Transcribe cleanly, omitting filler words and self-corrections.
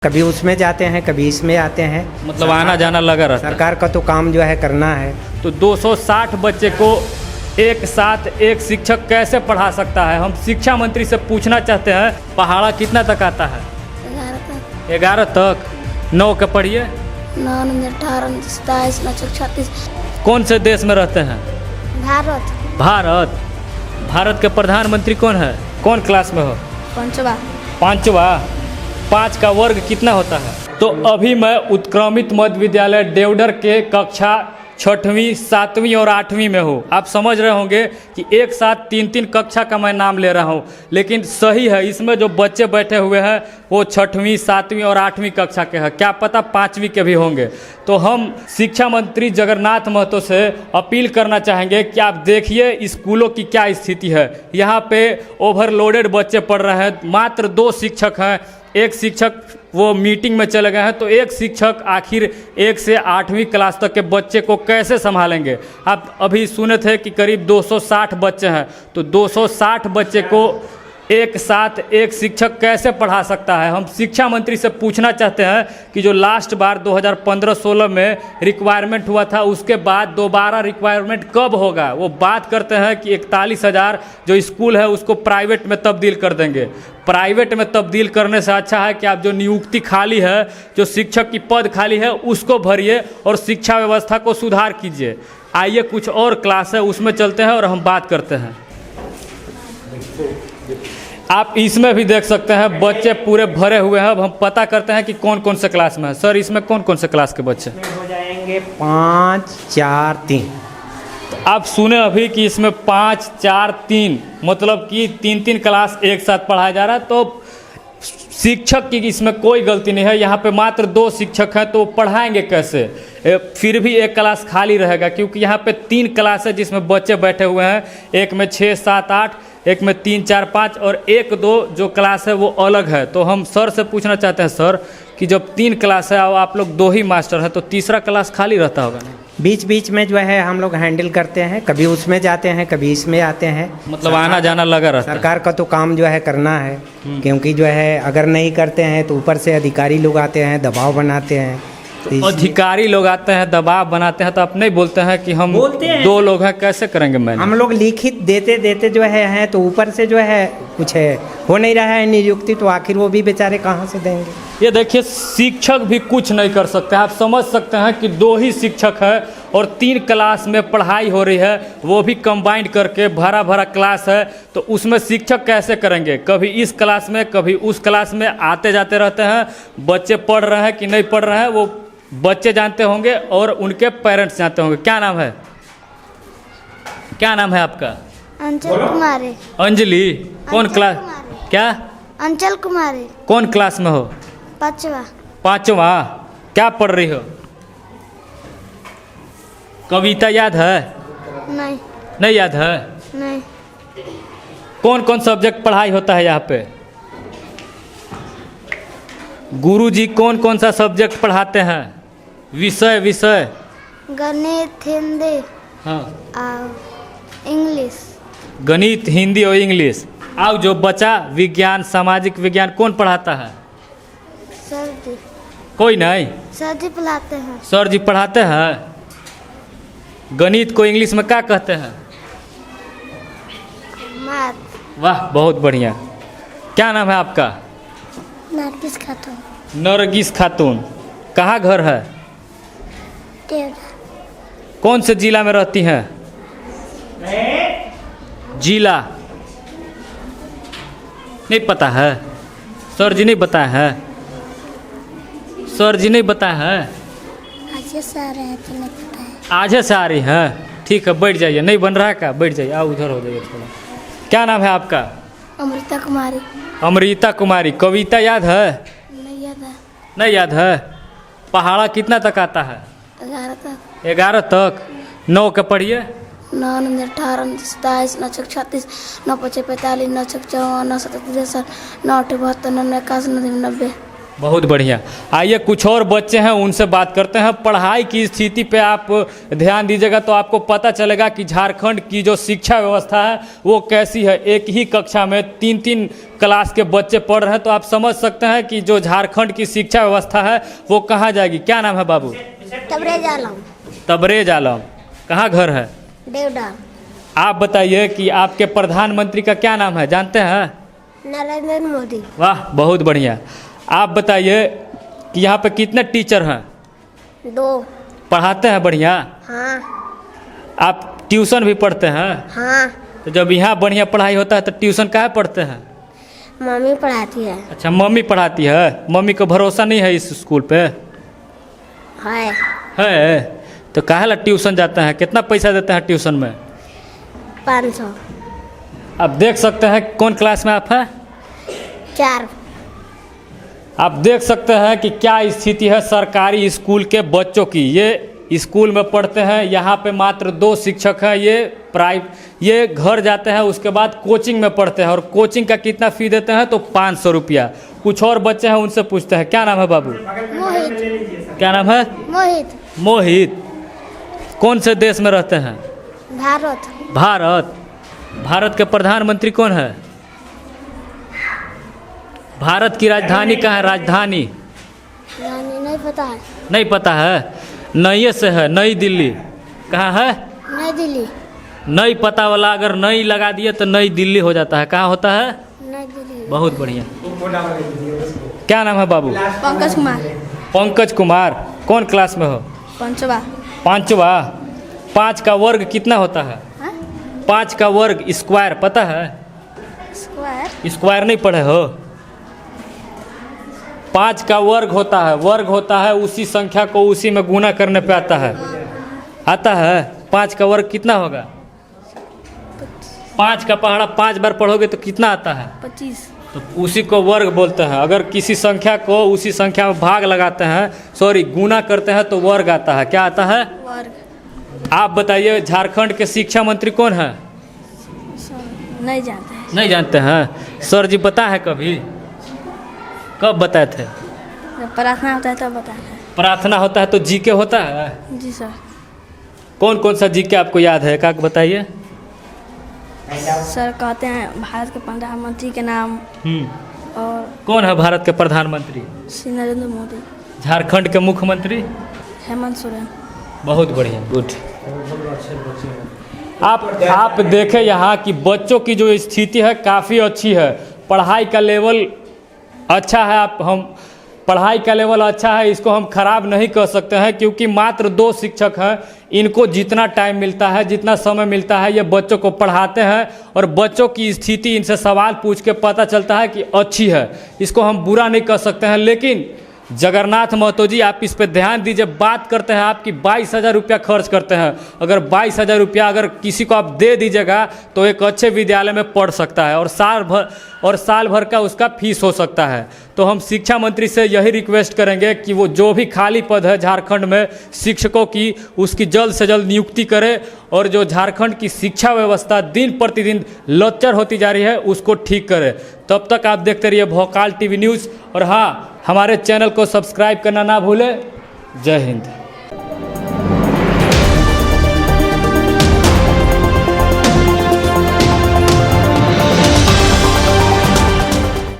कभी उसमें जाते हैं, कभी इसमें आते हैं। मतलब आना जाना लगा रहता है। सरकार का तो काम जो है करना है। तो 260 बच्चे को एक साथ एक शिक्षक कैसे पढ़ा सकता है? हम शिक्षा मंत्री से पूछना चाहते हैं। पहाड़ा कितना तक आता है? 11 तक। 9 के पढ़िए। 9, 18, 27, 36। कौन से देश में रहते हैं? भारत। भारत। भारत के प्रधानमंत्री कौन है? कौन क्लास में हो? पांचवा। 5 का वर्ग कितना होता है? तो अभी मैं उत्क्रमित मध्य विद्यालय देवडर के कक्षा 6वीं, 7वीं और 8वीं में हूँ। आप समझ रहे होंगे कि एक साथ 3 कक्षा का मैं नाम ले रहा हूँ, लेकिन सही है, इसमें जो बच्चे बैठे हुए हैं वो 6वीं, 7वीं और 8वीं कक्षा के हैं, क्या पता 5वीं के भी होंगे। तो हम शिक्षा मंत्री जगन्नाथ महतो से अपील करना चाहेंगे कि आप देखिए स्कूलों की क्या स्थिति है। यहाँ पे ओवरलोडेड बच्चे पढ़ रहे हैं, मात्र 2 शिक्षक हैं। एक शिक्षक वो मीटिंग में चले गए हैं, तो एक शिक्षक आखिर 1 से 8वीं क्लास तक के बच्चे को कैसे संभालेंगे? आप अभी सुने थे कि करीब 260 बच्चे हैं, तो 260 बच्चे को एक साथ एक शिक्षक कैसे पढ़ा सकता है? हम शिक्षा मंत्री से पूछना चाहते हैं कि जो लास्ट बार 2015-16 में रिक्वायरमेंट हुआ था, उसके बाद दोबारा रिक्वायरमेंट कब होगा? वो बात करते हैं कि 41,000 जो स्कूल है उसको प्राइवेट में तब्दील कर देंगे। प्राइवेट में तब्दील करने से अच्छा है कि आप जो नियुक्ति खाली है, जो शिक्षक की पद खाली है, उसको भरिए और शिक्षा व्यवस्था को सुधार कीजिए। आइए कुछ और क्लास है उसमें चलते हैं और हम बात करते हैं। आप इसमें भी देख सकते हैं बच्चे पूरे भरे हुए हैं। अब हम पता करते हैं कि कौन कौन से क्लास में है। सर, इसमें कौन कौन से क्लास के बच्चे हो जाएंगे? 5, 4, 3। आप सुने अभी कि इसमें 5, 4, 3 मतलब कि 3 क्लास एक साथ पढ़ाया जा रहा है। तो शिक्षक की इसमें कोई गलती नहीं है। यहाँ पे मात्र 2 शिक्षक हैं, तो पढ़ाएंगे कैसे? फिर भी एक क्लास खाली रहेगा, क्योंकि यहाँ पे 3 क्लास है जिसमें बच्चे बैठे हुए हैं। एक में 6, 7, 8, एक में 3, 4, 5 और 1, 2 जो क्लास है वो अलग है। तो हम सर से पूछना चाहते हैं, सर, कि जब 3 क्लास है और आप लोग 2 ही मास्टर हैं, तो तीसरा क्लास खाली रहता होगा ना? बीच बीच में जो है हम लोग हैंडल करते हैं, कभी उसमें जाते हैं, कभी इसमें आते हैं। मतलब आना जाना लगा रहता है। सरकार का तो काम जो है करना है, क्योंकि जो है अगर नहीं करते हैं तो ऊपर से अधिकारी लोग आते हैं, दबाव बनाते हैं। तो अधिकारी लोग आते हैं, दबाव बनाते हैं, तो आप नहीं बोलते हैं कि हम 2 लोग हैं, कैसे करेंगे? मैंने हम लोग लिखित देते देते जो है तो ऊपर से जो है कुछ है हो नहीं रहा है नियुक्ति, तो आखिर वो भी बेचारे कहाँ से देंगे? ये देखिए, शिक्षक भी कुछ नहीं कर सकते। आप समझ सकते हैं कि 2 ही शिक्षक है और 3 क्लास में पढ़ाई हो रही है, वो भी कंबाइंड करके भरा क्लास है। तो उसमें शिक्षक कैसे करेंगे? कभी इस क्लास में, कभी उस क्लास में आते जाते रहते हैं। बच्चे पढ़ रहे हैं कि नहीं पढ़ रहे हैं वो बच्चे जानते होंगे और उनके पेरेंट्स जानते होंगे। क्या नाम है? क्या नाम है आपका? अंचल कुमारी। अंजलि। कौन क्लास? क्या? अंचल कुमारी। कौन क्लास में हो? 5वां। क्या पढ़ रही हो? कविता याद है? नहीं याद है? नहीं। कौन कौन सब्जेक्ट पढ़ाई होता है यहाँ पे? गुरुजी कौन कौन सा सब्जेक्ट पढ़ाते हैं? विषय गणित, हिंदी, हाँ, इंग्लिश। गणित, हिंदी और इंग्लिश। आओ जो बचा विज्ञान, सामाजिक विज्ञान कौन पढ़ाता है? सर जी। कोई नहीं? सर जी पढ़ाते हैं। सर जी पढ़ाते हैं। गणित को इंग्लिश में क्या कहते हैं? मैथ। वाह, बहुत बढ़िया। क्या नाम है आपका? नरगिस खातून। नरगिस खातून। कहाँ घर है? देवडर। कौन से जिला में रहती हैं? जिला नहीं पता है? सर जी नहीं बताया है? सर जी नहीं बताया है? आज से आ रहे हैं तो नहीं पता है। आज से आ रही है? ठीक है, बैठ जाइए। नहीं बन रहा है क्या? बैठ जाइए। आओ उधर हो जाइए थोड़ा। क्या नाम है आपका? अमृता कुमारी। अमृता कुमारी। कविता याद है? नहीं याद है। नहीं याद है? पहाड़ा कितना तक आता है? 11 तक। 11 तक। 9 के पढ़िए। 9, 18, 27, 36, 9, 45, 9, 54, 9, 37, 9, 72, 9, 91, 90। बहुत बढ़िया। आइए कुछ और बच्चे हैं उनसे बात करते हैं। पढ़ाई की स्थिति पे आप ध्यान दीजिएगा तो आपको पता चलेगा कि झारखंड की जो शिक्षा व्यवस्था है वो कैसी है। एक ही कक्षा में 3-3 क्लास के बच्चे पढ़ रहे हैं तो आप समझ सकते हैं कि जो झारखंड की शिक्षा व्यवस्था है वो कहाँ जाएगी। क्या नाम है बाबू? तबरेज आलम। तबरेज आलम। कहाँ घर है? देवडा। आप बताइए कि आपके प्रधानमंत्री का क्या नाम है, जानते हैं? नरेंद्र मोदी। वाह, बहुत बढ़िया। आप बताइए कि यहाँ पे कितने टीचर हैं? 2। पढ़ाते हैं बढ़िया? हाँ। आप ट्यूशन भी पढ़ते हैं? हाँ। तो जब यहाँ बढ़िया पढ़ाई होता है तो ट्यूशन काहे पढ़ते हैं? मम्मी पढ़ाती है। अच्छा, मम्मी पढ़ाती है। मम्मी को भरोसा नहीं है इस स्कूल पे? है। तो काहे ला ट्यूशन जाते हैं? कितना पैसा देते हैं ट्यूशन में? 500। आप देख सकते हैं कौन क्लास में आप हैं? 4। आप देख सकते हैं कि क्या स्थिति है सरकारी स्कूल के बच्चों की। ये स्कूल में पढ़ते हैं, यहाँ पे मात्र 2 शिक्षक हैं। ये घर जाते हैं, उसके बाद कोचिंग में पढ़ते हैं और कोचिंग का कितना फ़ी देते हैं तो 500 रुपया। कुछ और बच्चे हैं उनसे पूछते हैं। क्या नाम है बाबू? मोहित। क्या नाम है? मोहित। मोहित। कौन से देश में रहते हैं? भारत। भारत। भारत के प्रधानमंत्री कौन है? भारत की राजधानी कहाँ है? राजधानी नहीं पता है। नहीं पता है? नई से है, नई दिल्ली। कहाँ है? नई दिल्ली। नई पता वाला अगर नई लगा दिए तो नई दिल्ली हो जाता है। कहाँ होता है? नई दिल्ली। बहुत बढ़िया। क्या नाम है बाबू? पंकज कुमार। पंकज कुमार। कौन क्लास में हो? 5वां। 5वां। 5 का वर्ग कितना होता है? 5 का वर्ग स्क्वायर पता है? स्क्वायर नहीं पढ़े हो? 5 का वर्ग होता है उसी संख्या को उसी में गुना करने पे आता है। 5 का वर्ग कितना होगा? 5 का पहाड़ा 5 बार पढ़ोगे तो कितना आता है? 25। तो उसी को वर्ग बोलते हैं। अगर किसी संख्या को उसी संख्या में भाग लगाते हैं, गुना करते हैं तो वर्ग आता है। क्या आता है? वर्ग। आप बताइए झारखंड के शिक्षा मंत्री कौन है? नहीं जानते हैं। नहीं जानते हैं? सर जी पता है कभी? कब बताए थे? जब प्रार्थना होता है तब बताते हैं। प्रार्थना होता है तो जीके होता है? जी सर। कौन कौन सा जीके आपको याद है? क्या बताइए। सर कहते हैं भारत के प्रधानमंत्री के नाम। और कौन है भारत के प्रधानमंत्री? श्री नरेंद्र मोदी। झारखंड के मुख्यमंत्री? हेमंत सोरेन। बहुत बढ़िया, गुड। आप देखें यहाँ कि बच्चों की जो स्थिति है काफ़ी अच्छी है। पढ़ाई का लेवल अच्छा है। पढ़ाई का लेवल अच्छा है, इसको हम खराब नहीं कर सकते हैं क्योंकि मात्र 2 शिक्षक हैं। इनको जितना टाइम मिलता है, जितना समय मिलता है, ये बच्चों को पढ़ाते हैं और बच्चों की स्थिति इनसे सवाल पूछ के पता चलता है कि अच्छी है। इसको हम बुरा नहीं कर सकते हैं। लेकिन जगन्नाथ महतो जी, आप इस पे ध्यान दीजिए। बात करते हैं आपकी 22,000 रुपया खर्च करते हैं। अगर 22,000 रुपया अगर किसी को आप दे दीजिएगा तो एक अच्छे विद्यालय में पढ़ सकता है और साल भर का उसका फीस हो सकता है। तो हम शिक्षा मंत्री से यही रिक्वेस्ट करेंगे कि वो जो भी खाली पद है झारखंड में शिक्षकों की, उसकी जल्द से जल्द नियुक्ति करे और जो झारखंड की शिक्षा व्यवस्था दिन प्रतिदिन लच्चर होती जा रही है उसको ठीक करे। तब तक आप देखते रहिए भोकाल टीवी न्यूज़ और हाँ, हमारे चैनल को सब्सक्राइब करना ना भूलें। जय हिंद।